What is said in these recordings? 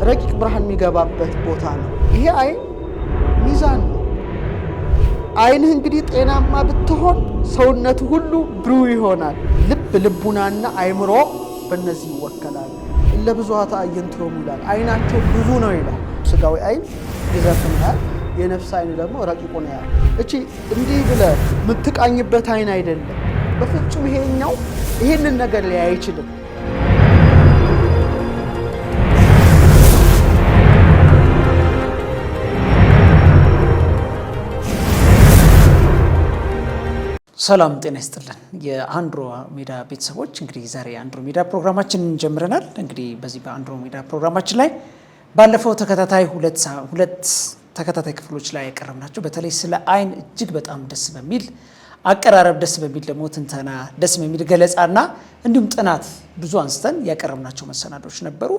ረቂቅ ብርሃን የሚገባበት ቦታ ነው። ይሄ አይን ሚዛን ነው። አይንህ እንግዲህ ጤናማ ብትሆን ሰውነቱ ሁሉ ብሩህ ይሆናል። ልቡናና አይምሮ በእነዚህ ይወከላሉ። ለብዙሃት አዕይንቲሆሙ ይላል። አይናቸው ብዙ ነው ይላል። ስጋዊ አይን ግዘፍን ያህል፣ የነፍስ አይን ደግሞ ረቂቁን ያህል። እቺ እንዲህ ብለህ የምትቃኝበት አይን አይደለም በፍጹም። ይሄኛው ይሄንን ነገር ሊያይ አይችልም። ሰላም ጤና ይስጥልን የአንድሮሜዳ ቤተሰቦች፣ እንግዲህ ዛሬ የአንድሮሜዳ ፕሮግራማችንን ጀምረናል። እንግዲህ በዚህ በአንድሮሜዳ ፕሮግራማችን ላይ ባለፈው ተከታታይ ሁለት ተከታታይ ክፍሎች ላይ ያቀረብናቸው በተለይ ስለ አይን እጅግ በጣም ደስ በሚል አቀራረብ፣ ደስ በሚል ደግሞ ትንተና፣ ደስ በሚል ገለጻና እንዲሁም ጥናት ብዙ አንስተን ያቀረብናቸው መሰናዶች ነበሩ።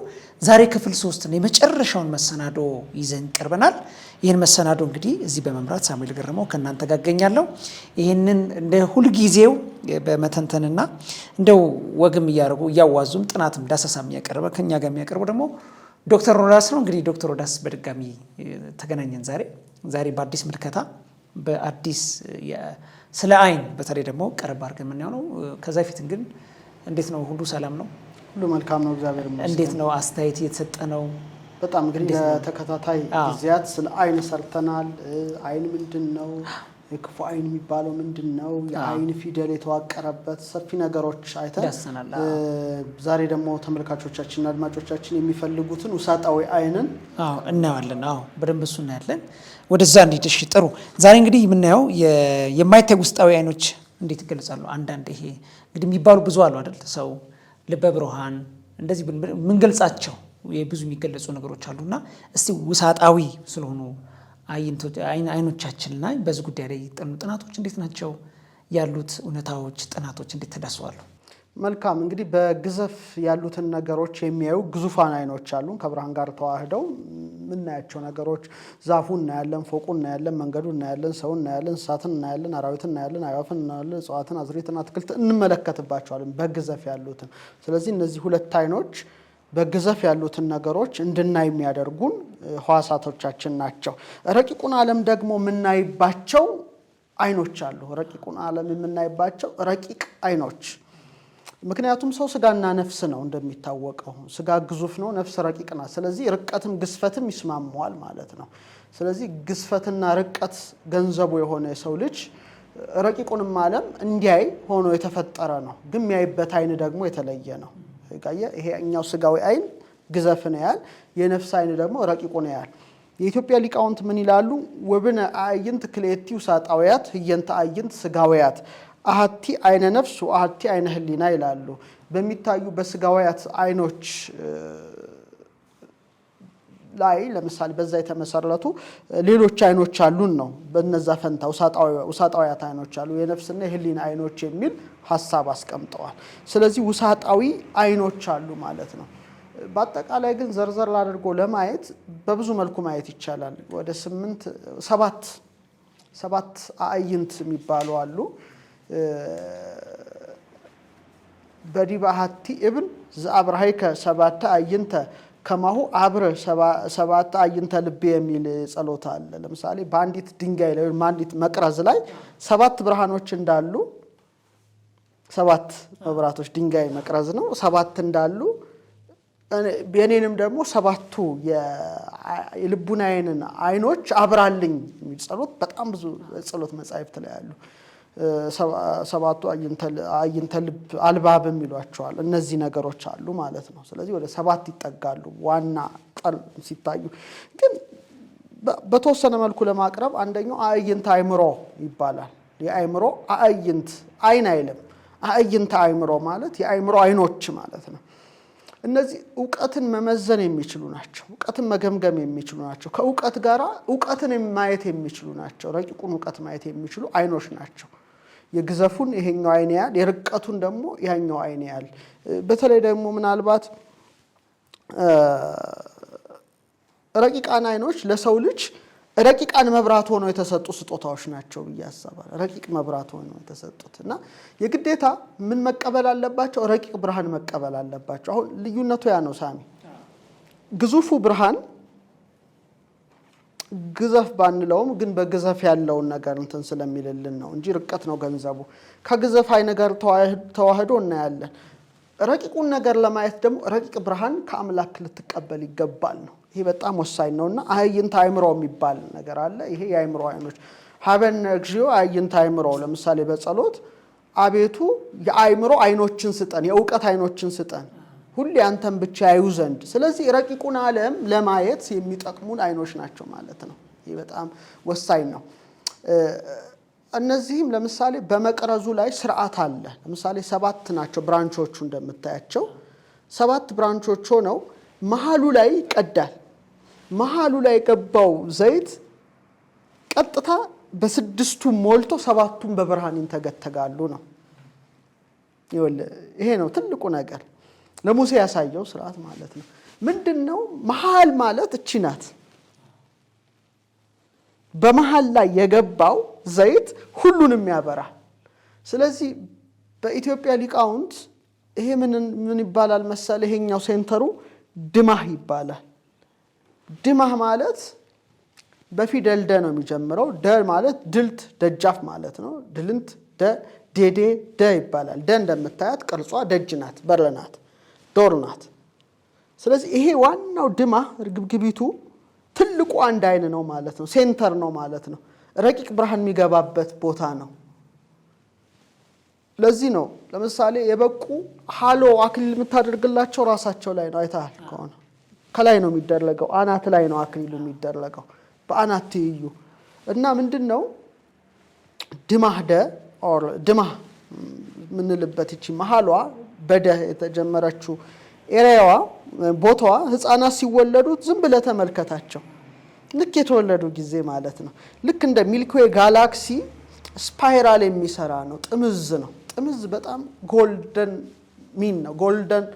ዛሬ ክፍል 3 የመጨረሻውን መሰናዶ ይዘን ቀርበናል። ይህን መሰናዶ እንግዲህ እዚህ በመምራት ሳሙኤል ገረመው ከእናንተ ጋር እገኛለሁ። ይህንን እንደ ሁልጊዜው በመተንተንና እንደው ወግም እያደረጉ እያዋዙም ጥናትም ዳሰሳም እያቀረበ ከኛ ጋር የሚያቀርቡ ደግሞ ዶክተር ሮዳስ ነው። እንግዲህ ዶክተር ሮዳስ በድጋሚ ተገናኘን። ዛሬ በአዲስ ምልከታ በአዲስ ስለ አይን በተለይ ደግሞ ቀረብ አድርገን የምናየው ነው። ከዛ ፊት ግን እንዴት ነው? ሁሉ ሰላም ነው? ሁሉ መልካም ነው፣ እግዚአብሔር ይመስገን። እንዴት ነው? አስተያየት እየተሰጠ ነው? በጣም እንግዲህ ለተከታታይ ጊዜያት ስለ አይን ሰርተናል። አይን ምንድን ነው? የክፉ አይን የሚባለው ምንድን ነው? የአይን ፊደል የተዋቀረበት ሰፊ ነገሮች አይተን ዛሬ ደግሞ ተመልካቾቻችንና አድማጮቻችን የሚፈልጉትን ውሳጣዊ አይንን እናያለን። በደንብ እሱ እናያለን። ወደዛ እንሂድ። እሺ ጥሩ። ዛሬ እንግዲህ የምናየው የማይታይ ውስጣዊ አይኖች እንዴት ይገለጻሉ? አንዳንድ ይሄ እንግዲህ የሚባሉ ብዙ አሉ አይደል? ሰው ልበ ብሩሃን እንደዚህ ምንገልጻቸው ብዙ የሚገለጹ ነገሮች አሉና እስቲ ውሳጣዊ ስለሆኑ አይኖቻችንና በዚህ ጉዳይ ላይ የጠኑ ጥናቶች እንዴት ናቸው ያሉት? እውነታዎች፣ ጥናቶች እንዴት ተዳስሰዋል? መልካም። እንግዲህ በግዘፍ ያሉትን ነገሮች የሚያዩ ግዙፋን አይኖች አሉ። ከብርሃን ጋር ተዋህደው የምናያቸው ነገሮች ዛፉ እናያለን፣ ፎቁ እናያለን፣ መንገዱ እናያለን፣ ሰው እናያለን፣ እንስሳትን እናያለን፣ አራዊትን እናያለን፣ አዕዋፍን እናያለን፣ እጽዋትን፣ አዝርዕትን፣ አትክልት እንመለከትባቸዋለን በግዘፍ ያሉትን። ስለዚህ እነዚህ ሁለት አይኖች በግዘፍ ያሉትን ነገሮች እንድናይ የሚያደርጉን ህዋሳቶቻችን ናቸው። ረቂቁን ዓለም ደግሞ የምናይባቸው አይኖች አሉ። ረቂቁን ዓለም የምናይባቸው ረቂቅ አይኖች። ምክንያቱም ሰው ስጋና ነፍስ ነው እንደሚታወቀው። ስጋ ግዙፍ ነው፣ ነፍስ ረቂቅ ናት። ስለዚህ ርቀትም ግዝፈትም ይስማማዋል ማለት ነው። ስለዚህ ግዝፈትና ርቀት ገንዘቡ የሆነ የሰው ልጅ ረቂቁንም ዓለም እንዲያይ ሆኖ የተፈጠረ ነው። ግን የሚያይበት አይን ደግሞ የተለየ ነው። ይሄኛው ስጋዊ አይን ግዘፍን ያያል፣ የነፍስ አይን ደግሞ ረቂቁን ያያል። የኢትዮጵያ ሊቃውንት ምን ይላሉ? ወብነ አዕይንት ክልኤቲ ውሳጣውያት ህየንተ አዕይንት ስጋውያት አሐቲ አይነ ነፍስ ወአሐቲ አይነ ህሊና ይላሉ። በሚታዩ በስጋውያት አይኖች ላይ ለምሳሌ በዛ የተመሰረቱ ሌሎች አይኖች አሉን ነው። በነዛ ፈንታ ውሳጣውያት አይኖች አሉ፣ የነፍስና የህሊና አይኖች የሚል ሐሳብ አስቀምጠዋል። ስለዚህ ውሳጣዊ አይኖች አሉ ማለት ነው። በአጠቃላይ ግን ዘርዘር አድርጎ ለማየት በብዙ መልኩ ማየት ይቻላል። ወደ 7 አዕይንት የሚባሉ አሉ። በዲበ አሐቲ እብን ዘአብርሃይከ 7 አዕይንተ ከማሁ አብረ 7 አዕይንተ ልብ የሚል ጸሎት አለ። ለምሳሌ በአንዲት ድንጋይ ላይ በአንዲት መቅረዝ ላይ 7 ብርሃኖች እንዳሉ፣ 7 መብራቶች ድንጋይ መቅረዝ ነው፣ 7 እንዳሉ የኔንም ደግሞ 7ቱ የልቡናዬንን አይኖች አብራልኝ የሚል ጸሎት በጣም ብዙ ጸሎት መጻሕፍት ላይ አሉ። 7ቱ አዕይንተ ልብ አልባብ የሚሏቸዋል። እነዚህ ነገሮች አሉ ማለት ነው። ስለዚህ ወደ 7 ይጠጋሉ ዋና ጠል ሲታዩ። ግን በተወሰነ መልኩ ለማቅረብ አንደኛው አዕይንተ አእምሮ ይባላል። የአእምሮ አዕይንት አይን አይልም። አዕይንተ አእምሮ ማለት የአእምሮ አይኖች ማለት ነው። እነዚህ ዕውቀትን መመዘን የሚችሉ ናቸው። ዕውቀትን መገምገም የሚችሉ ናቸው። ከዕውቀት ጋር ዕውቀትን ማየት የሚችሉ ናቸው። ረቂቁን ዕውቀት ማየት የሚችሉ አይኖች ናቸው። የግዘፉን ይሄኛው አይን ያያል፣ የርቀቱን ደግሞ ያኛው አይን ያያል። በተለይ ደግሞ ምናልባት ረቂቃን አይኖች ለሰው ልጅ ረቂቃን መብራት ሆነው የተሰጡ ስጦታዎች ናቸው ብዬ አስባለሁ። ረቂቅ መብራት ሆነው የተሰጡት እና የግዴታ ምን መቀበል አለባቸው? ረቂቅ ብርሃን መቀበል አለባቸው። አሁን ልዩነቱ ያ ነው ሳሚ። ግዙፉ ብርሃን ግዘፍ ባንለውም ግን በግዘፍ ያለውን ነገር እንትን ስለሚልልን ነው እንጂ ርቀት ነው ገንዘቡ። ከግዘፍ አይ ነገር ተዋህዶ እናያለን። ረቂቁን ነገር ለማየት ደግሞ ረቂቅ ብርሃን ከአምላክ ልትቀበል ይገባል ነው። ይሄ በጣም ወሳኝ ነውና አይንተ አእምሮ የሚባል ነገር አለ። ይሄ የአእምሮ አይኖች ሀበን እግዚኦ አይንተ አእምሮ። ለምሳሌ በጸሎት አቤቱ የአእምሮ አይኖችን ስጠን፣ የእውቀት አይኖችን ስጠን ሁሌ አንተን ብቻ ያዩ ዘንድ። ስለዚህ ረቂቁን ዓለም ለማየት የሚጠቅሙን አይኖች ናቸው ማለት ነው። ይሄ በጣም ወሳኝ ነው። እነዚህም ለምሳሌ በመቅረዙ ላይ ስርዓት አለ። ለምሳሌ 7 ናቸው ብራንቾቹ እንደምታያቸው 7 ብራንቾች ሆነው መሃሉ ላይ ይቀዳል። መሃሉ ላይ የገባው ዘይት ቀጥታ በ6ቱ ሞልቶ 7ቱም በብርሃን ይንተገተጋሉ ነው። ይሄ ነው ትልቁ ነገር ለሙሴ ያሳየው ስርዓት ማለት ነው። ምንድነው መሃል ማለት እቺ ናት። በመሃል ላይ የገባው ዘይት ሁሉንም ያበራል። ስለዚህ በኢትዮጵያ ሊቃውንት ይሄ ምን ይባላል መሰለ? ይሄኛው ሴንተሩ ድማህ ይባላል። ድማህ ማለት በፊደል ደ ነው የሚጀምረው። ደ ማለት ድልት ደጃፍ ማለት ነው። ድልንት ደ ዴዴ ደ ይባላል። ደ እንደምታያት ቅርጿ ደጅ ናት፣ በር ናት፣ ዶር ናት። ስለዚህ ይሄ ዋናው ድማህ ርግብግቢቱ ትልቁ አንድ አይን ነው ማለት ነው። ሴንተር ነው ማለት ነው። ረቂቅ ብርሃን የሚገባበት ቦታ ነው። ለዚህ ነው ለምሳሌ የበቁ ሃሎ አክሊል የምታደርግላቸው ራሳቸው ላይ ነው። አይተሃል ከሆነ ከላይ ነው የሚደረገው፣ አናት ላይ ነው አክሊሉ የሚደረገው በአናት ትይዩ እና ምንድነው ድማህ ደ ኦር ድማህ ምንልበት እቺ መሃሏ በደ የተጀመረችው ኤሪያዋ ቦታዋ ህፃናት ሲወለዱ ዝም ብለህ ተመልከታቸው። ልክ የተወለዱ ጊዜ ማለት ነው። ልክ እንደ ሚልክዌይ ጋላክሲ ስፓይራል የሚሰራ ነው። ጥምዝ ነው። ጥምዝ በጣም ጎልደን ሚን ነው። ጎልደን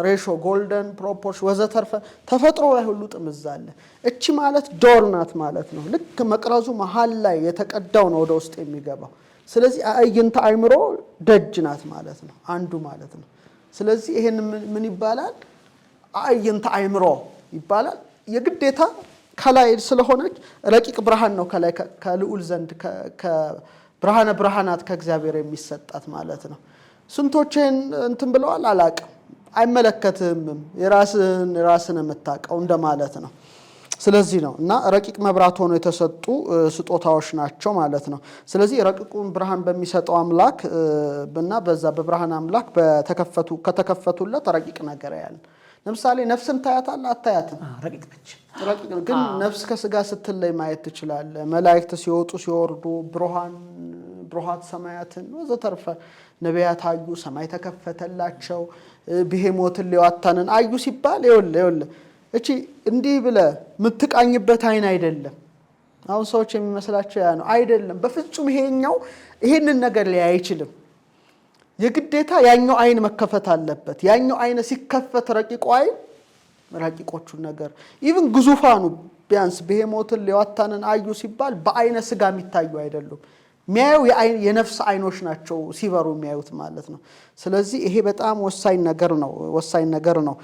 ሬሾ፣ ጎልደን ፕሮፖርሽን ወዘተርፈ ተፈጥሮ ላይ ሁሉ ጥምዝ አለ። እቺ ማለት ዶር ናት ማለት ነው። ልክ መቅረዙ መሃል ላይ የተቀዳው ነው ወደ ውስጥ የሚገባው። ስለዚህ አይንተ አእምሮ ደጅ ናት ማለት ነው፣ አንዱ ማለት ነው። ስለዚህ ይሄን ምን ይባላል? አይንተ አእምሮ ይባላል። የግዴታ ከላይ ስለሆነች ረቂቅ ብርሃን ነው ከላይ ከልዑል ዘንድ ከብርሃነ ብርሃናት ከእግዚአብሔር የሚሰጣት ማለት ነው። ስንቶችን እንትን ብለዋል አላቅም፣ አይመለከትህም፣ የራስን የምታውቀው እንደማለት ነው። ስለዚህ ነው እና ረቂቅ መብራት ሆኖ የተሰጡ ስጦታዎች ናቸው ማለት ነው። ስለዚህ ረቂቁን ብርሃን በሚሰጠው አምላክ እና በዛ በብርሃን አምላክ ከተከፈቱለት ረቂቅ ነገር ያለ ለምሳሌ ነፍስን ታያታለህ አታያትም? ረቂቅ ነች። ረቂቅ ግን ነፍስ ከስጋ ስትለይ ማየት ትችላለህ። መላእክት ሲወጡ ሲወርዱ ብሩሃት ሰማያትን ወዘተርፈ ነቢያት አዩ፣ ሰማይ ተከፈተላቸው፣ ብሄሞትን ሌዋታንን አዩ ሲባል ይኸውልህ እቺ እንዲህ ብለህ የምትቃኝበት አይን አይደለም። አሁን ሰዎች የሚመስላቸው ያ ነው አይደለም። በፍጹም ይሄንን ነገር ሊያይ አይችልም። የግዴታ ያኛው አይን መከፈት አለበት። ያኛው አይን ሲከፈት ረቂቁ አይን ረቂቆቹን ነገር ኢቭን ግዙፋኑ ቢያንስ ብሄሞትን ሌዋታንን አዩ ሲባል በአይነ ስጋ የሚታዩ አይደሉም። የሚያዩ የነፍስ አይኖች ናቸው ሲበሩ የሚያዩት ማለት ነው። ስለዚህ ይሄ በጣም ወሳኝ ነገር ነው።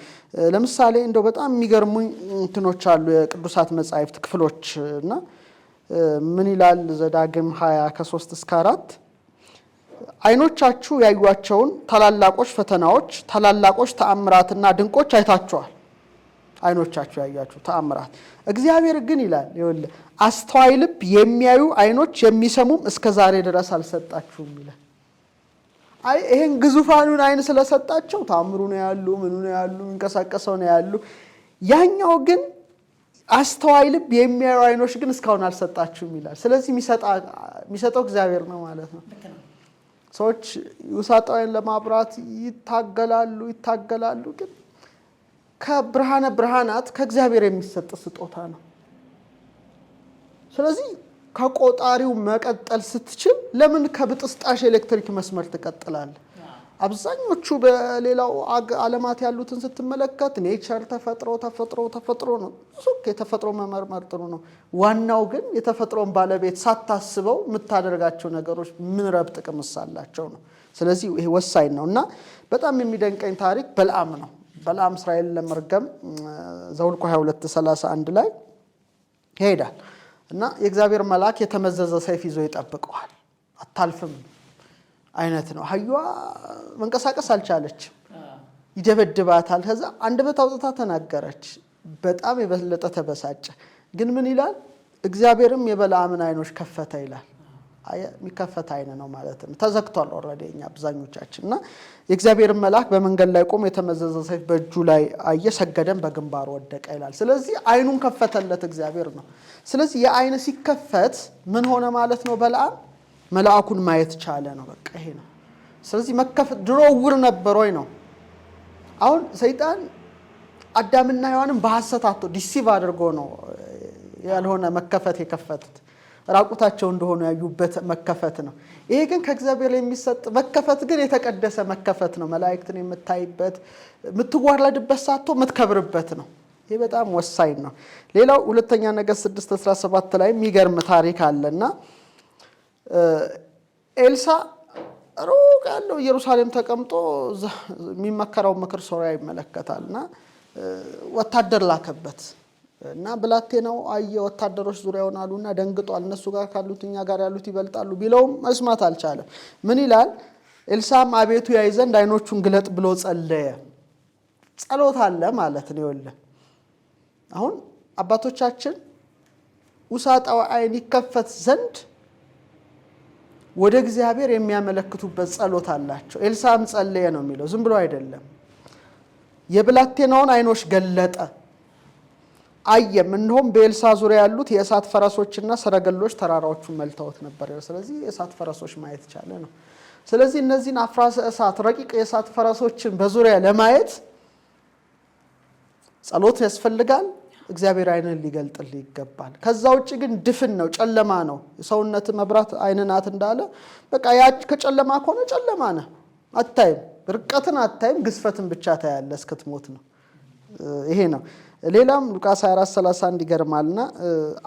ለምሳሌ እንደው በጣም የሚገርሙኝ እንትኖች አሉ የቅዱሳት መጻሕፍት ክፍሎች እና ምን ይላል ዘዳግም 20:3-4 አይኖቻችሁ ያዩዋቸውን ታላላቆች ፈተናዎች፣ ታላላቆች ተአምራትና ድንቆች አይታችኋል። አይኖቻችሁ ያያችሁ ተአምራት እግዚአብሔር ግን ይላል ይኸውልህ አስተዋይ ልብ የሚያዩ አይኖች የሚሰሙም እስከ ዛሬ ድረስ አልሰጣችሁም ይላል። ይሄን ግዙፋኑን አይን ስለሰጣቸው ታምሩ ነው ያሉ፣ ምኑ ነው ያሉ፣ እንቀሳቀሰው ነው ያሉ። ያኛው ግን አስተዋይ ልብ የሚያዩ አይኖች ግን እስካሁን አልሰጣችሁም ይላል። ስለዚህ የሚሰጠው እግዚአብሔር ነው ማለት ነው። ሰዎች ውሳጣዊን ለማብራት ይታገላሉ ግን ከብርሃነ ብርሃናት ከእግዚአብሔር የሚሰጥ ስጦታ ነው። ስለዚህ ከቆጣሪው መቀጠል ስትችል ለምን ከብጥስጣሽ ኤሌክትሪክ መስመር ትቀጥላለህ? አብዛኞቹ በሌላው ዓለማት ያሉትን ስትመለከት ኔቸር ተፈጥሮ ነው። የተፈጥሮ መመርመር ጥሩ ነው። ዋናው ግን የተፈጥሮን ባለቤት ሳታስበው የምታደርጋቸው ነገሮች ምን ረብ ጥቅም አላቸው ነው። ስለዚህ ይሄ ወሳኝ ነው እና በጣም የሚደንቀኝ ታሪክ በልዓም ነው። በላም እስራኤል ለመርገም ዘኍልቍ 22:31 ላይ ይሄዳል እና የእግዚአብሔር መልአክ የተመዘዘ ሰይፍ ይዞ ይጠብቀዋል አታልፍም አይነት ነው አህያዋ መንቀሳቀስ አልቻለችም ይደበድባታል ከዛ አንደበት አውጥታ ተናገረች በጣም የበለጠ ተበሳጨ ግን ምን ይላል እግዚአብሔርም የበላምን አይኖች ከፈተ ይላል የሚከፈት አይነ ነው ማለት ነው ተዘግቷል ኦሬዲ እኛ አብዛኞቻችንና የእግዚአብሔር መልአክ በመንገድ ላይ ቆሞ የተመዘዘ ሰይፍ በእጁ ላይ አየሰገደም በግንባሩ ወደቀ ይላል ስለዚህ አይኑን ከፈተለት እግዚአብሔር ነው ስለዚህ የአይነ ሲከፈት ምን ሆነ ማለት ነው በለዓም መልአኩን ማየት ቻለ ነው በቃ ይሄ ነው ስለዚህ መከፈት ድሮ ውር ነበር ወይ ነው አሁን ሰይጣን አዳምና ሔዋንን በሐሰት አጥቶ ዲሲቭ አድርጎ ነው ያልሆነ መከፈት የከፈቱት ራቁታቸው እንደሆነ ያዩበት መከፈት ነው ይሄ ግን ከእግዚአብሔር የሚሰጥ መከፈት ግን የተቀደሰ መከፈት ነው መላእክትን የምታይበት ምትዋረድበት ሳቶ ምትከብርበት ነው ይሄ በጣም ወሳኝ ነው ሌላው ሁለተኛ ነገሥት 6:17 ላይ የሚገርም ታሪክ አለና ኤልሳ ሩቅ ያለው ኢየሩሳሌም ተቀምጦ የሚመከረው ምክር ሶርያ ይመለከታልና ወታደር ላከበት እና ብላቴናው አየ ወታደሮች ዙሪያውን አሉና ደንግጧል እነሱ ጋር ካሉት እኛ ጋር ያሉት ይበልጣሉ ቢለውም መስማት አልቻለም ምን ይላል ኤልሳም አቤቱ ያይ ዘንድ አይኖቹን ግለጥ ብሎ ጸለየ ጸሎት አለ ማለት ነው ይወለ አሁን አባቶቻችን ውሳጣው አይን ይከፈት ዘንድ ወደ እግዚአብሔር የሚያመለክቱበት ጸሎት አላቸው ኤልሳም ጸለየ ነው የሚለው ዝም ብሎ አይደለም የብላቴናውን አይኖች ገለጠ አየም እንደውም በኤልሳ ዙሪያ ያሉት የእሳት ፈረሶችና ሰረገሎች ተራራዎቹን መልተውት ነበር ስለዚህ የእሳት ፈረሶች ማየት ቻለ ነው ስለዚህ እነዚህን አፍራሰ እሳት ረቂቅ የእሳት ፈረሶችን በዙሪያ ለማየት ጸሎት ያስፈልጋል እግዚአብሔር አይንን ሊገልጥልህ ይገባል ከዛ ውጪ ግን ድፍን ነው ጨለማ ነው ሰውነት መብራት አይንናት እንዳለ በቃ ያ ከጨለማ ከሆነ ጨለማ ነው አታይም ርቀትን አታይም ግዝፈትን ብቻ ታያለህ እስክትሞት ነው ይሄ ነው ሌላም ሉቃስ 24:31 ይገርማልና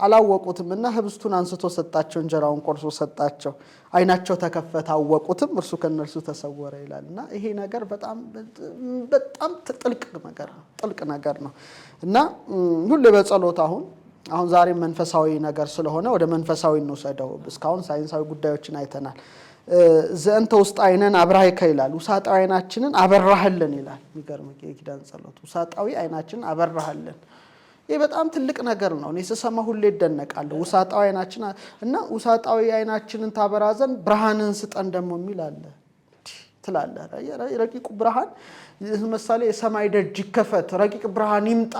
አላወቁትምና ህብስቱን አንስቶ ሰጣቸው እንጀራውን ቆርሶ ሰጣቸው አይናቸው ተከፈተ አወቁትም እርሱ ከነርሱ ተሰወረ ይላልና ይሄ ነገር በጣም ጥልቅ ነገር ነው እና ሁሉ በጸሎት አሁን ዛሬ መንፈሳዊ ነገር ስለሆነ ወደ መንፈሳዊ እንወሰደው እስካሁን ሳይንሳዊ ጉዳዮችን አይተናል ዘንተ ውስጥ አይነን አብራይከ ይላል ውሳጣዊ አይናችንን አበራህልን ይላል የሚገርም የኪዳን ጸሎት ውሳጣዊ አይናችንን አበራህልን ይሄ በጣም ትልቅ ነገር ነው እኔ ስሰማ ሁሌ ይደነቃለሁ ውሳጣዊ አይናችን እና ውሳጣዊ አይናችንን ታበራዘን ብርሃንን ስጠን ደሞ የሚል አለ ትላለህ ረቂቁ ብርሃን ለምሳሌ የሰማይ ደጅ ይከፈት ረቂቅ ብርሃን ይምጣ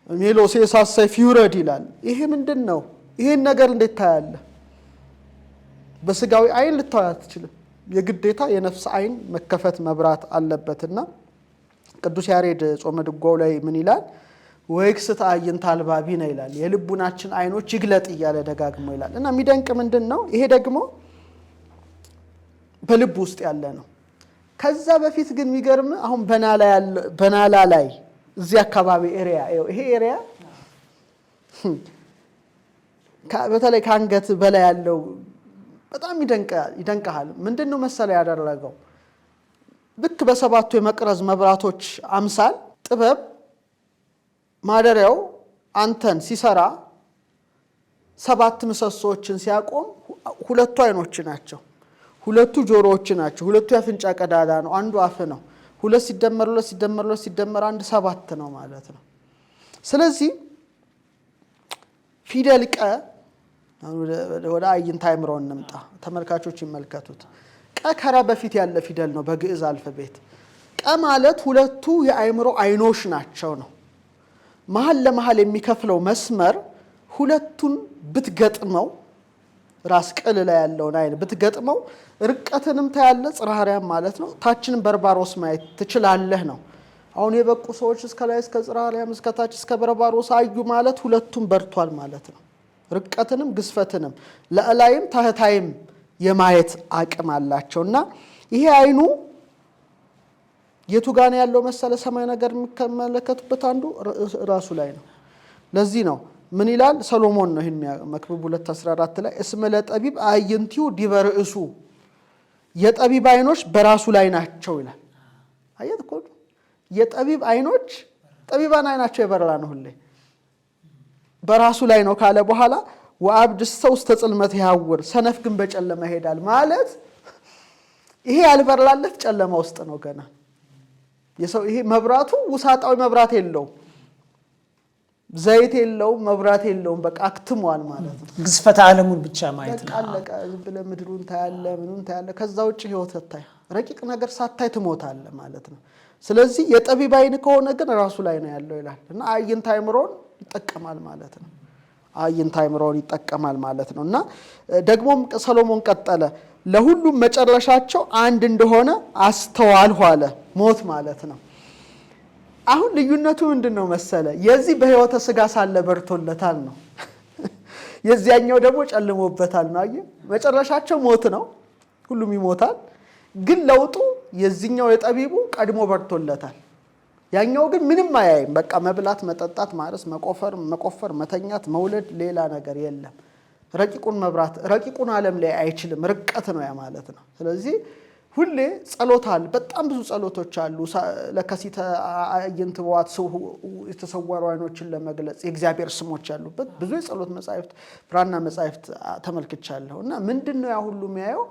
ሜሎስ የእሳት ሰይፍ ይውረድ ይላል ይሄ ምንድነው ይሄን ነገር እንዴት ታያለህ በስጋዊ አይን ልታያት አትችልም የግዴታ የነፍስ አይን መከፈት መብራት አለበትና ቅዱስ ያሬድ ጾመ ድጓው ላይ ምን ይላል ወይክስት አዕይንተ አልባቢነ ይላል የልቡናችን አይኖች ይግለጥ እያለ ደጋግሞ ይላል እና የሚደንቅ ምንድነው ይሄ ደግሞ በልብ ውስጥ ያለ ነው ከዛ በፊት ግን የሚገርም አሁን በናላ ላይ እዚህ አካባቢ ኤሪያ ይሄ ኤሪያ በተለይ ካንገት በላይ ያለው በጣም ይደንቃል ምንድነው መሰለ ያደረገው ልክ በሰባቱ የመቅረዝ መብራቶች አምሳል ጥበብ ማደሪያው አንተን ሲሰራ ሰባት ምሰሶችን ሲያቆም ሁለቱ አይኖች ናቸው ሁለቱ ጆሮዎች ናቸው ሁለቱ ያፍንጫ ቀዳዳ ነው አንዱ አፍ ነው ሁለት ሲደመር አንድ ሰባት ነው ማለት ነው ስለዚህ ፊደል ቀ ወደ አይንታ አይምሮን እንምጣ ተመልካቾች ይመልከቱት ቀ ከራ በፊት ያለ ፊደል ነው በግዕዝ አልፋቤት ቀ ማለት ሁለቱ የአይምሮ አይኖች ናቸው ነው መሃል ለመሃል የሚከፍለው መስመር ሁለቱን ብትገጥመው ራስ ቅል ላይ ያለውን አይን ብትገጥመው ርቀትንም ታያለ ጽራህሪያም ማለት ነው ታችንን በርባሮስ ማየት ትችላለህ ነው አሁን የበቁ ሰዎች እስከ ላይ እስከ ጽራህሪያም እስከ ታች እስከ በርባሮስ አዩ ማለት ሁለቱም በርቷል ማለት ነው ርቀትንም ግዝፈትንም ለእላይም ታህታይም የማየት አቅም አላቸውና ይሄ አይኑ የቱ ጋር ያለው መሰለ ሰማይ ነገር የሚከመለከቱበት አንዱ ራሱ ላይ ነው ለዚህ ነው ምን ይላል ሰሎሞን ነው ይሄን መክብብ 2:14 ላይ እስመ ለጠቢብ አዕይንቲሁ ዲበ ርእሱ የጠቢብ አይኖች በራሱ ላይ ናቸው ይላል አየት እኮ የጠቢብ አይኖች ጠቢባን አይናቸው የበራ ነው ሁሌ በራሱ ላይ ነው ካለ በኋላ ወአብድ ውስተ ጽልመት ያውር ሰነፍ ግን በጨለማ ይሄዳል ማለት ይሄ ያልበራለት ጨለማ ውስጥ ነው ገና የሰው ይሄ መብራቱ ውሳጣዊ መብራት የለው ዘይት የለው መብራት የለው በቃ አክትሟል ማለት ነው ግዝፈተ ዓለሙን ብቻ ማየት ነው አለቀ ዝም ምድሩን ታያለ ምኑን ታያለ ከዛ ውጪ ህይወት ታይ ረቂቅ ነገር ሳታይ ትሞታለ ማለት ነው ስለዚህ የጠቢብ አይን ከሆነ ግን ራሱ ላይ ነው ያለው ይላል እና አይንተ አይምሮን ይጠቀማል ማለት ነው አይንተ አይምሮን ይጠቀማል ማለት ነውና ደግሞም ሰሎሞን ቀጠለ ለሁሉም መጨረሻቸው አንድ እንደሆነ አስተዋልሁ አለ ሞት ማለት ነው አሁን ልዩነቱ ምንድነው መሰለ የዚህ በህይወተ ስጋ ሳለ በርቶለታል ነው የዚያኛው ደግሞ ጨልሞበታል ነው አየ መጨረሻቸው ሞት ነው ሁሉም ይሞታል ግን ለውጡ የዚህኛው የጠቢቡ ቀድሞ በርቶለታል ያኛው ግን ምንም አያይም በቃ መብላት መጠጣት ማረስ መቆፈር መተኛት መውለድ ሌላ ነገር የለም ረቂቁን መብራት ረቂቁን ዓለም ላይ አይችልም ርቀት ነው ያ ማለት ነው ስለዚህ ሁሌ ጸሎታል በጣም ብዙ ጸሎቶች አሉ ለከሲተ አይንት ወዋት ሰው የተሰወሩ አይኖችን ለመግለጽ የእግዚአብሔር ስሞች ያሉበት ብዙ የጸሎት መጻሕፍት ብራና መጻሕፍት ተመልክቻለሁና ምንድነው ያ ሁሉ የሚያየው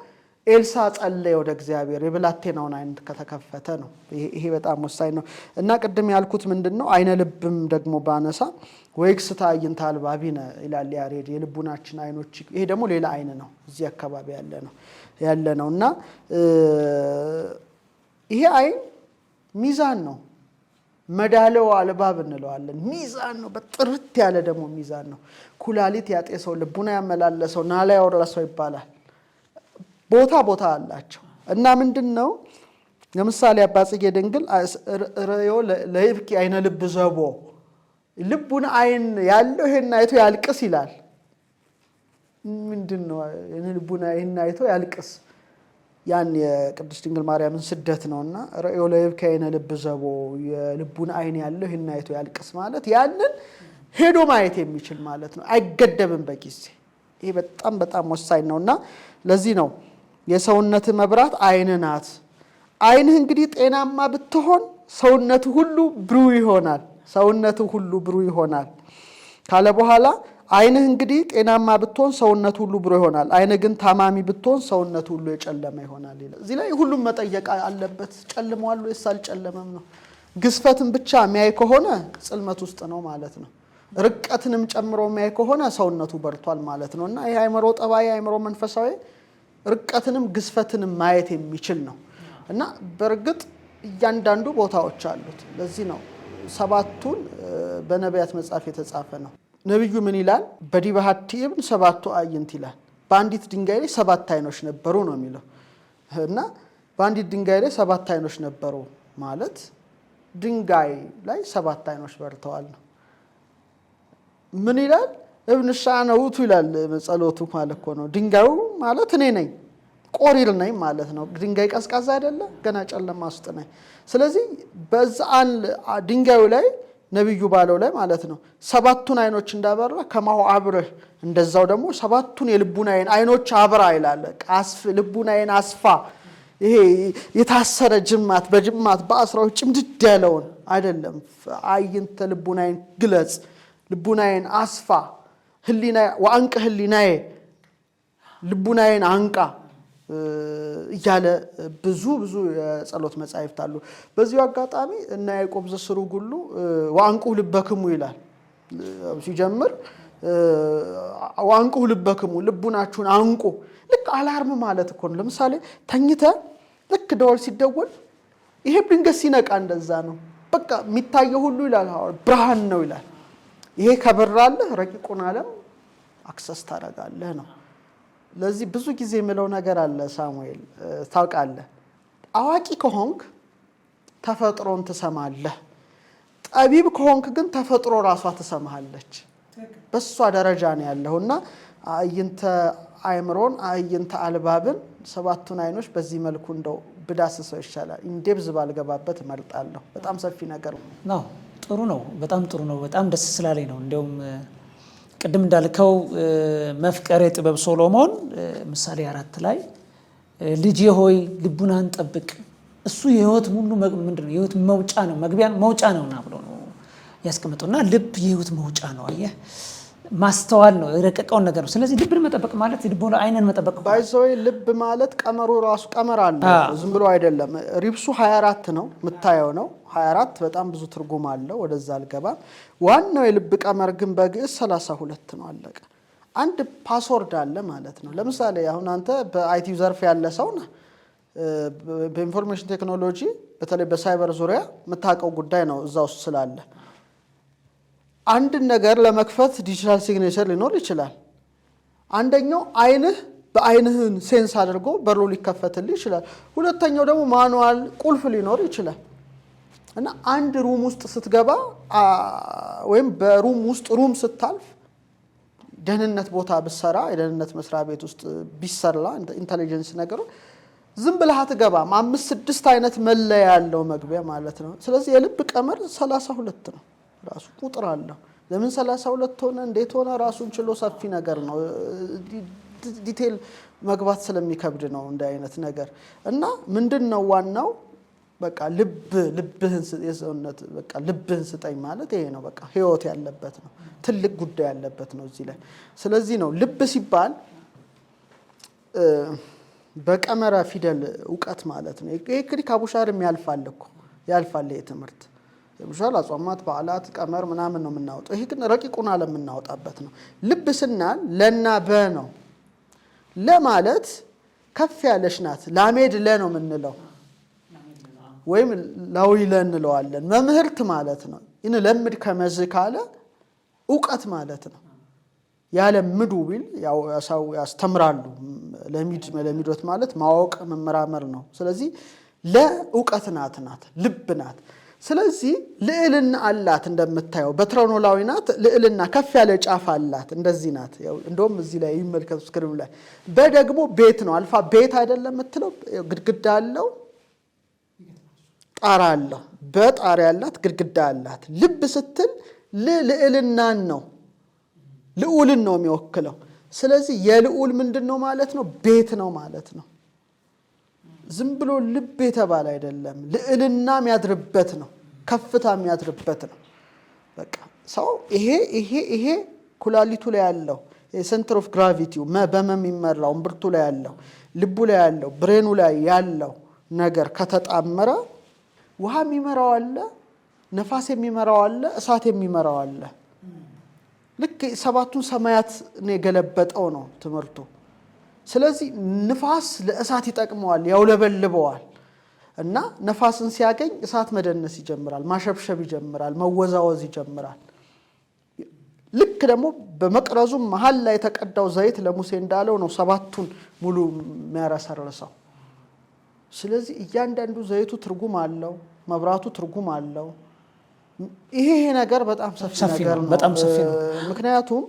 ኤልሳ ጸለየ ወደ እግዚአብሔር የብላቴናውን አይን ከተከፈተ ነው ይሄ በጣም ወሳኝ ነው እና ቅድም ያልኩት ምንድነው አይነ ልብም ደግሞ ባነሳ ወይክስታ አይንተ አልባቢነ ይላል ያሬድ የልቡናችን አይኖች ይሄ ደግሞ ሌላ አይን ነው እዚህ አካባቢ ያለ ነውና ይሄ አይን ሚዛን ነው መዳለው አልባብ እንለዋለን ሚዛን ነው በጥርት ያለ ደግሞ ሚዛን ነው ኩላሊት ያጤሰው ልቡና ያመላለሰው ናላ ያወረሰው ይባላል ቦታ አላቸው እና ምንድነው ለምሳሌ አባጽጌ ድንግል ረዮ ለይብቂ አይነ ልብ ዘቦ ልቡና አይን ያለው ይሄን አይቶ ያልቅስ ይላል ምንድነው ልቡና አይን አይቶ ያልቅስ ያን የቅድስት ድንግል ማርያምን ስደት ነውና ረዮ ለይብቂ አይነ ልብ ዘቦ የልቡና አይን ያለው ይሄን አይቶ ያልቅስ ማለት ያንን ሄዶ ማየት የሚችል ማለት ነው አይገደብም በጊዜ ይሄ በጣም ወሳኝ ነውና ለዚህ ነው የሰውነት መብራት አይን ናት አይንህ እንግዲህ ጤናማ ብትሆን ሰውነቱ ሁሉ ብሩህ ይሆናል ካለ በኋላ አይንህ እንግዲህ ጤናማ ብትሆን ሰውነቱ ሁሉ ብሩህ ይሆናል አይን ግን ታማሚ ብትሆን ሰውነቱ ሁሉ የጨለመ ይሆናል ይላል እዚህ ላይ ሁሉም መጠየቅ አለበት ጨልሟል ወይስ አልጨለመም ነው ግዝፈትን ብቻ የሚያይ ከሆነ ጽልመት ውስጥ ነው ማለት ነው ርቀትንም ጨምሮ የሚያይ ከሆነ ሰውነቱ በርቷል ማለት ነውና ይሄ አይምሮ ጠባይ አይምሮ መንፈሳዊ ርቀትንም ግዝፈትንም ማየት የሚችል ነው እና በርግጥ እያንዳንዱ ቦታዎች አሉት ለዚህ ነው ሰባቱን በነቢያት መጽሐፍ የተጻፈ ነው ነብዩ ምን ይላል በዲባሃቲ ኢብን ሰባቱ አይንት ይላል በአንዲት ድንጋይ ላይ ሰባት አይኖች ነበሩ ነው የሚለው እና በአንዲት ድንጋይ ላይ ሰባት አይኖች ነበሩ ማለት ድንጋይ ላይ ሰባት አይኖች በርተዋል ነው ምን ይላል እብን ሻነውቱ ይላል ጸሎቱ ማለት ነው ድንጋዩ ማለት እኔ ነኝ ቆሪር ነኝ ማለት ነው ድንጋይ ቀዝቃዛ አይደለ ገና ጨለማ ውስጥ ነኝ ስለዚህ በዛን ድንጋዩ ላይ ነብዩ ባለው ላይ ማለት ነው ሰባቱን አይኖች እንዳበራ ከማው አብረህ እንደዛው ደግሞ ሰባቱን የልቡና አይኖች አብራ ይላል አስፍ ልቡና አይን አስፋ ይሄ የታሰረ ጅማት በጅማት በአስራው ጭምድድ ያለውን አይደለም አይንተ ልቡና አይን ግለጽ ልቡና አይን አስፋ ህሊና ወአንቀ ህሊናዬ ልቡናዬን አንቃ እያለ ብዙ የጸሎት መጻሕፍት አሉ በዚሁ አጋጣሚ እና ያዕቆብ ዘስሩግ ሁሉ ወአንቁ ልበክሙ ይላል ሲጀምር ወአንቁ ልበክሙ ልቡናችሁን አንቁ ልክ አላርም ማለት እኮ ነው ለምሳሌ ተኝተ ልክ ደወል ሲደወል ይሄ ድንገት ሲነቃ እንደዛ ነው በቃ የሚታየው ሁሉ ይላል ብርሃን ነው ይላል ይሄ ከበራለ ረቂቁን ዓለም አክሰስ ታደርጋለህ ነው ለዚህ ብዙ ጊዜ የምለው ነገር አለ ሳሙኤል ታውቃለህ አዋቂ ከሆንክ ተፈጥሮን ትሰማለህ ጠቢብ ከሆንክ ግን ተፈጥሮ ራሷ ትሰማሃለች በሷ ደረጃ ነው ያለውና አይንተ አይምሮን አይንተ አልባብን ሰባቱን አይኖች በዚህ መልኩ እንደው ብዳስሰው ይሻላል እንደብዝ ባልገባበት እመርጣለሁ በጣም ሰፊ ነገር ነው ጥሩ ነው በጣም ደስ ስላለኝ ነው እንደውም ቅድም እንዳልከው መፍቀሬ ጥበብ ሶሎሞን ምሳሌ 4 ላይ ልጅ ሆይ ልቡናን ጠብቅ እሱ የህይወት ሙሉ ምንድነው የህይወት መውጫ ነው መግቢያን መውጫ ነውና ብሎ ነው ያስቀምጠውና ልብ የህይወት መውጫ ነው አየህ ማስተዋል ነው የረቀቀውን ነገር ነው ስለዚህ ልብን መጠበቅ ማለት ልቦና አይነን መጠበቅ ባይዘይ ልብ ማለት ቀመሩ ራሱ ቀመር አለ ዝም ብሎ አይደለም ሪብሱ 24 ነው ምታየው ነው 24 በጣም ብዙ ትርጉም አለው ወደዛ አልገባ ዋናው የልብ ቀመር ግን በግዕዝ 32 ነው አለቀ አንድ ፓስወርድ አለ ማለት ነው ለምሳሌ አሁን አንተ በአይቲ ዘርፍ ያለ ሰው ነህ በኢንፎርሜሽን ቴክኖሎጂ በተለይ በሳይበር ዙሪያ መታቀው ጉዳይ ነው እዛው ስላለ አንድ ነገር ለመክፈት ዲጂታል ሲግኔቸር ሊኖር ይችላል አንደኛው አይንህ በአይንህን ሴንስ አድርጎ በሩ ሊከፈትልህ ይችላል ሁለተኛው ደግሞ ማኑዋል ቁልፍ ሊኖር ይችላል እና አንድ ሩም ውስጥ ስትገባ ወይም በሩም ውስጥ ሩም ስታልፍ ደህንነት ቦታ በሰራ የደህንነት መስሪያ ቤት ውስጥ ቢሰራ ኢንተለጀንስ ነገሩ ዝም ብለህ አትገባም 5-6 አይነት መለያ ያለው መግቢያ ማለት ነው ስለዚህ የልብ ቀመር 32 ነው ራሱ ቁጥር አለው ለምን 32 ሆነ እንዴት ሆነ ራሱን ችሎ ሰፊ ነገር ነው ዲቴል መግባት ስለሚከብድ ነው እንደ አይነት ነገር እና ምንድነው ዋናው በቃ ልብህን የሰውነት በቃ ልብህን ስጠኝ ማለት ይሄ ነው በቃ ህይወት ያለበት ነው ትልቅ ጉዳይ ያለበት ነው እዚህ ላይ ስለዚህ ነው ልብ ሲባል በቀመራ ፊደል ዕውቀት ማለት ነው ይሄ እንግዲህ ካቡሻርም ያልፋል የትምህርት የቡሻል አጽዋማት በዓላት ቀመር ምናምን ነው የምናወጣው ይሄ ግን ረቂቁን ዓለም የምናወጣበት ነው ልብ ስናል ለና በ ነው ለማለት ከፍ ያለሽ ናት ላሜድ ለ ነው የምንለው ወይም ላዊለ እንለዋለን መምህርት ማለት ነው ይሄን ለምድ ከመዝ ካለ ዕውቀት ማለት ነው ያለምዱ ቢል ያው ያሳው ያስተምራሉ ለሚዶት ማለት ማወቅ መመራመር ነው ስለዚህ ለዕውቀት ናት ልብ ናት ስለዚህ ልዕልና አላት እንደምታየው በትሮኖላዊ ናት ልዕልና ከፍ ያለ ጫፍ አላት እንደዚህ ናት ያው እንደውም እዚህ ላይ ይመልከቱ ስክሪኑ ላይ በደግሞ ቤት ነው አልፋ ቤት አይደለም የምትለው ግድግዳ አለው ጣራ አለው በጣሪያ ያላት ግድግዳ አላት ልብ ስትል ልዕልናን ነው ልዑልን ነው የሚወክለው ስለዚህ የልዑል ምንድነው ማለት ነው ቤት ነው ማለት ነው ዝም ብሎ ልብ የተባለ አይደለም ልዕልና የሚያድርበት ነው ከፍታ የሚያድርበት ነው በቃ ሰው ይሄ ኩላሊቱ ላይ ያለው የሴንተር ኦፍ ግራቪቲው በመም ይመራው እምብርቱ ላይ ያለው ልቡ ላይ ያለው ብሬኑ ላይ ያለው ነገር ከተጣመረ ውሃ የሚመራው አለ ነፋስ የሚመራው አለ እሳት የሚመራው አለ ልክ ሰባቱን ሰማያት ነው የገለበጠው ነው ትምርቱ ስለዚህ ንፋስ ለእሳት ይጠቅመዋል ያውለበልበዋል እና ነፋስን ሲያገኝ እሳት መደነስ ይጀምራል ማሸብሸብ ይጀምራል መወዛወዝ ይጀምራል ልክ ደግሞ በመቅረዙ መሃል ላይ የተቀዳው ዘይት ለሙሴ እንዳለው ነው ሰባቱን ሙሉ የሚያረሰርሰው ስለዚህ እያንዳንዱ ዘይቱ ትርጉም አለው መብራቱ ትርጉም አለው ይሄ ነገር በጣም ሰፊ ነገር ነው በጣም ሰፊ ነው ምክንያቱም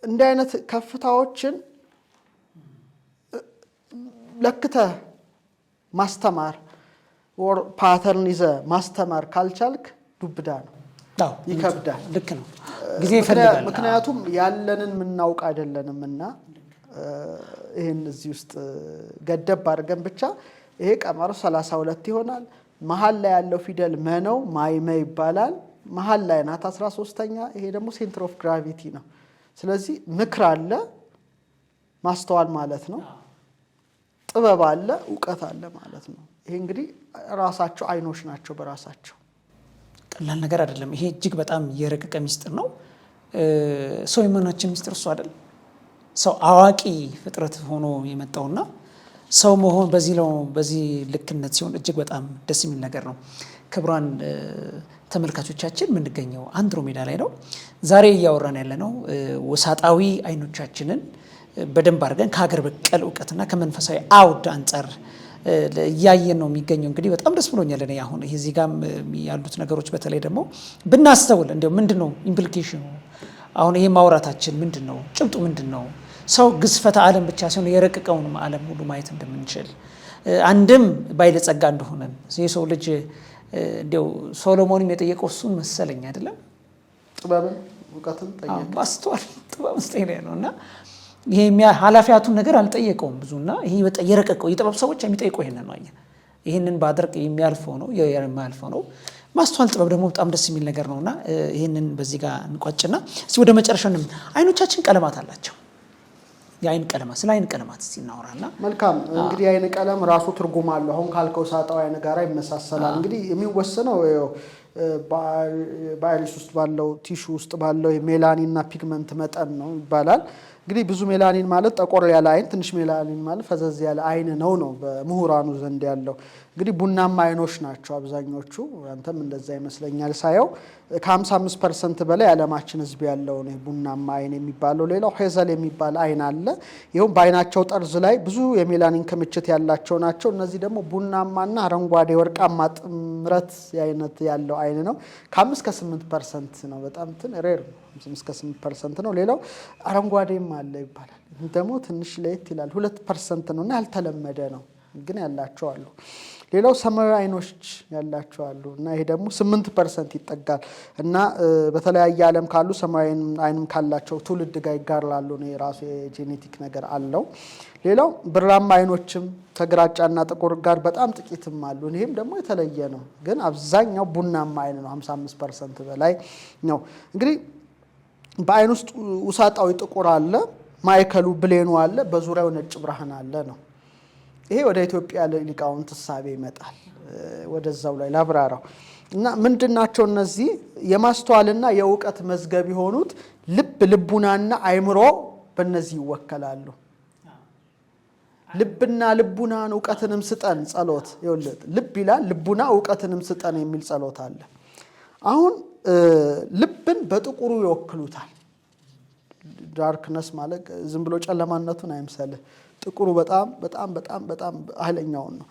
እንደ አይነት ከፍታዎችን ለክተ ማስተማር ወር ፓተርን ይዘ ማስተማር ካልቻልክ ዱብዳ ነው ይከብዳል ልክ ነው ጊዜ ይፈልጋል ምክንያቱም ያለንን ምናውቅ አይደለንምና ይሄን እዚህ ውስጥ ገደብ አድርገን ብቻ ይሄ ቀመሩ 32 ይሆናል መሃል ላይ ያለው ፊደል መነው ማይመ ይባላል መሃል ላይ ናት 13ኛ ይሄ ደግሞ ሴንተር ኦፍ ግራቪቲ ነው ስለዚህ ምክር አለ ማስተዋል ማለት ነው ጥበብ አለ ዕውቀት አለ ማለት ነው ይሄ እንግዲህ ራሳቸው አይኖች ናቸው በራሳቸው ቀላል ነገር አይደለም ይሄ እጅግ በጣም የረቀቀ ሚስጥር ነው ሰው የመናችን ሚስጥር እሱ አይደል ሰው አዋቂ ፍጥረት ሆኖ የመጣውና ሰው መሆን በዚህ ልክነት ሲሆን እጅግ በጣም ደስ የሚል ነገር ነው ክብራን ተመልካቾቻችን የምንገኘው አንድሮሜዳ ላይ ነው ዛሬ እያወራን ያለነው ወሳጣዊ አይኖቻችንን በደንብ አድርገን ከሀገር በቀል ዕውቀትና ከመንፈሳዊ አውድ አንፃር ያየን ነው የሚገኘው እንግዲህ በጣም ደስ ብሎኛል እኔ አሁን እዚህ ጋር ያሉት ነገሮች በተለይ ደግሞ ብናስተውል እንደው ምንድነው ኢምፕሊኬሽኑ አሁን ይሄ ማውራታችን ምንድነው ጭብጡ ምንድነው ሰው ግዝፈተ ዓለም ብቻ ሳይሆን የረቀቀውን ዓለም ሁሉ ማየት እንደምንችል አንድም ባይለጸጋ እንደሆነ የሰው ልጅ እንደው ሶሎሞንም የጠየቀው እሱን መሰለኝ አይደለም ጥበብን ዕውቀትን ጠየቀ ማስተዋል ጥበብ መስጠት ነውና ይሄ ኃላፊያቱን ነገር አልጠየቀውም ብዙና ይሄ በጣም የረቀቀው የጥበብ ሰዎች የሚጠይቁ ይሄን ነው አየ ይህንን ባደርግ የሚያልፈው ነው የማያልፈው ነው። ማስተዋል ጥበብ ደግሞ በጣም ደስ የሚል ነገር ነውና ይህንን በዚህ ጋር እንቋጭና እስቲ ወደ መጨረሻው አይኖቻችን ቀለማት አላቸው። የአይን ቀለማት ስለ አይን ቀለማት ሲናወራና መልካም እንግዲህ የአይን ቀለም ራሱ ትርጉም አለው። አሁን ካልከው ሳጣው አይን ጋራ ይመሳሰላል። እንግዲህ የሚወሰነው በአይሪስ ውስጥ ባለው ቲሹ ውስጥ ባለው የሜላኒንና ፒግመንት መጠን ነው ይባላል። እንግዲህ ብዙ ሜላኒን ማለት ጠቆር ያለ አይን፣ ትንሽ ሜላኒን ማለት ፈዘዝ ያለ አይን ነው በምሁራኑ ዘንድ ያለው። እንግዲህ ቡናማ አይኖች ናቸው አብዛኞቹ። አንተም እንደዛ ይመስለኛል ሳየው። ከ55% በላይ ዓለማችን ህዝብ ያለው ነው ቡናማ አይን የሚባለው። ሌላው ሄዘል የሚባል አይን አለ። ይሄው በአይናቸው ጠርዝ ላይ ብዙ የሜላኒን ክምችት ያላቸው ናቸው። እነዚህ ደግሞ ቡናማና አረንጓዴ ወርቃማ ጥምረት አይነት ያለው አይን ነው። ከ5-8% ነው። በጣም ሬር ነው። 5-8% ነው። ሌላው አረንጓዴም አለ ይባላል። ደግሞ ትንሽ ለየት ይላል። 2% ነውና ያልተለመደ ነው፣ ግን ያላቸው አሉ። ሌላው ሰማያዊ አይኖች ያላቸው አሉ እና ይሄ ደግሞ 8% ይጠጋል እና በተለያየ ዓለም ካሉ ሰማያዊ አይንም ካላቸው ትውልድ ጋር ይጋራሉ ነው። የራሱ የጄኔቲክ ነገር አለው። ሌላው ብራማ አይኖችም ከግራጫና ጥቁር ጋር በጣም ጥቂትም አሉ። ይሄም ደግሞ የተለየ ነው፣ ግን አብዛኛው ቡናማ አይን ነው። 55% በላይ ነው። እንግዲህ በአይን ውስጥ ውሳጣዊ ጥቁር አለ፣ ማይከሉ ብሌኑ አለ፣ በዙሪያው ነጭ ብርሃን አለ ነው። ይሄ ወደ ኢትዮጵያ ሊቃውንት ሐሳብ ይመጣል። ወደዛው ላይ ላብራራው እና ምንድናቸው እነዚህ የማስተዋልና የእውቀት መዝገብ የሆኑት ልቡናና አይምሮ በእነዚህ ይወከላሉ። ልብና ልቡናን እውቀትንም ስጠን ጸሎት ይወልድ ልብ ይላል። ልቡና እውቀትንም ስጠን የሚል ጸሎት አለ። አሁን ልብን በጥቁሩ ይወክሉታል። ዳርክነስ ማለት ዝም ብሎ ጨለማነቱን አይምሰልህ። ጥቁሩ በጣም በጣም በጣም በጣም ኃይለኛውን ነው።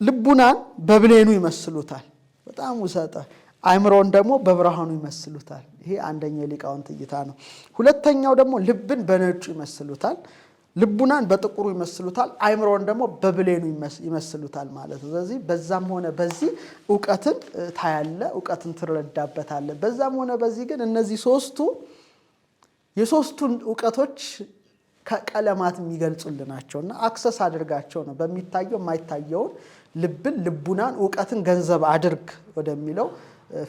ልቡናን በብሌኑ ይመስሉታል፣ በጣም ውሰጠ። አይምሮን ደግሞ በብርሃኑ ይመስሉታል። ይሄ አንደኛው ሊቃውንት እይታ ነው። ሁለተኛው ደግሞ ልብን በነጩ ይመስሉታል፣ ልቡናን በጥቁሩ ይመስሉታል፣ አይምሮን ደግሞ በብሌኑ ይመስሉታል ማለት ነው። ስለዚህ በዛም ሆነ በዚህ እውቀትን ታያለ፣ እውቀትን ትረዳበታለ። በዛም ሆነ በዚህ ግን እነዚህ የሶስቱን እውቀቶች ከቀለማት የሚገልጹልናቸውና አክሰስ አድርጋቸው ነው በሚታየው የማይታየውን ልብን፣ ልቡናን፣ እውቀትን ገንዘብ አድርግ ወደሚለው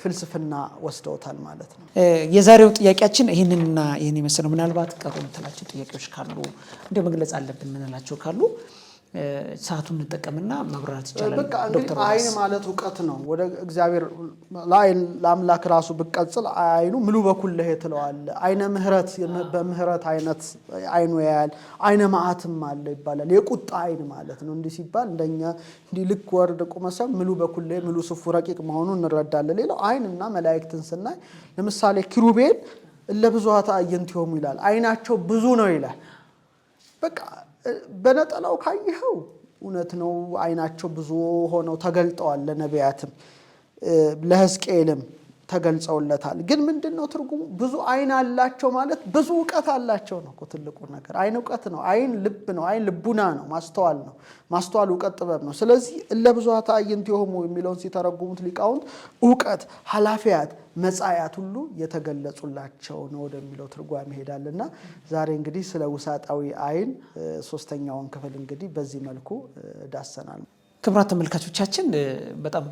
ፍልስፍና ወስደውታል ማለት ነው። የዛሬው ጥያቄያችን ይህንንና ይህን የመሰለው ምናልባት ቀሩ የምትላቸው ጥያቄዎች ካሉ እንደ መግለጽ አለብን ምንላቸው ካሉ ሰዓቱን እንጠቀምና ማብራራት ይቻላል። በቃ እንግዲህ አይን ማለት እውቀት ነው። ወደ እግዚአብሔር ለአምላክ ራሱ ብቀጽል አይኑ ምሉ በኩል ለሄ ትለዋል። አይነ ምህረት በምህረት አይነት አይኑ ያያል። አይነ መዓትም አለ ይባላል። የቁጣ አይን ማለት ነው። እንዲህ ሲባል እንደኛ እንዲህ ልክ ወርድ ቁመሰብ ምሉ በኩል ለሄ ምሉ ስፉ ረቂቅ መሆኑን እንረዳለን። ሌላው አይንና መላእክትን ስናይ ለምሳሌ ኪሩቤል ለብዙሃት አዕይንቲሆሙ ይላል። አይናቸው ብዙ ነው ይላል። በቃ በነጠላው ካየኸው እውነት ነው። አይናቸው ብዙ ሆነው ተገልጠዋል። ለነቢያትም ለሕዝቅኤልም ተገልጸውለታል። ግን ምንድነው ትርጉሙ? ብዙ አይን አላቸው ማለት ብዙ እውቀት አላቸው ነው እኮ ትልቁ ነገር። አይን እውቀት ነው። አይን ልብ ነው። አይን ልቡና ነው፣ ማስተዋል ነው። ማስተዋል እውቀት ጥበብ ነው። ስለዚህ ለብዙሃት አዕይንቲሆሙ የሚለውን ሲተረጉሙት ሊቃውንት እውቀት፣ ኃላፊያት፣ መጻያት ሁሉ የተገለጹላቸው ነው ወደሚለው ትርጓሜ ይሄዳልና ዛሬ እንግዲህ ስለ ውሳጣዊ አይን ሶስተኛውን ክፍል እንግዲህ በዚህ መልኩ ዳሰናል። ክቡራን ተመልካቾቻችን በጣም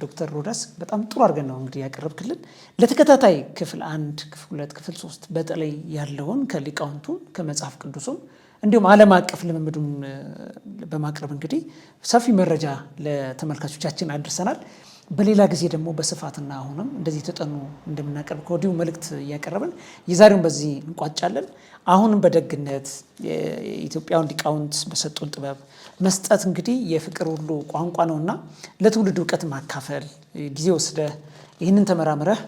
ዶክተር ሮዳስ በጣም ጥሩ አድርገን ነው እንግዲህ ያቀረብክልን። ለተከታታይ ክፍል 1፣ ክፍል 2፣ ክፍል 3 በተለይ ያለውን ከሊቃውንቱ ከመጽሐፍ ቅዱስም እንዲሁም ዓለም አቀፍ ልምምዱን በማቅረብ እንግዲህ ሰፊ መረጃ ለተመልካቾቻችን አድርሰናል። በሌላ ጊዜ ደግሞ በስፋትና አሁንም እንደዚህ ተጠኑ እንደምናቀርብ ከወዲሁ መልእክት እያቀረብን የዛሬውን በዚህ እንቋጫለን። አሁንም በደግነት የኢትዮጵያውን ሊቃውንት በሰጡን ጥበብ መስጠት እንግዲህ የፍቅር ሁሉ ቋንቋ ነውና ለትውልድ እውቀት ማካፈል ጊዜ ወስደህ ይህንን ተመራምረህ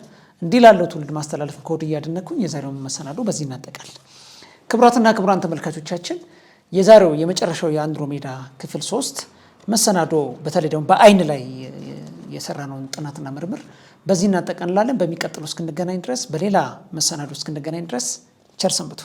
እንዲህ ላለው ትውልድ ማስተላለፍ ከወዲሁ እያደነኩኝ የዛሬውን መሰናዶ በዚህ እናጠቃል። ክቡራትና ክቡራን ተመልካቾቻችን የዛሬው የመጨረሻው የአንድሮሜዳ ክፍል 3 መሰናዶ በተለይ ደግሞ በአይን ላይ የሰራነውን ጥናትና ምርምር በዚህ እናጠቃልላለን። በሚቀጥለው እስክንገናኝ ድረስ በሌላ መሰናዶ እስክንገናኝ ድረስ ቸር ሰንብቱ።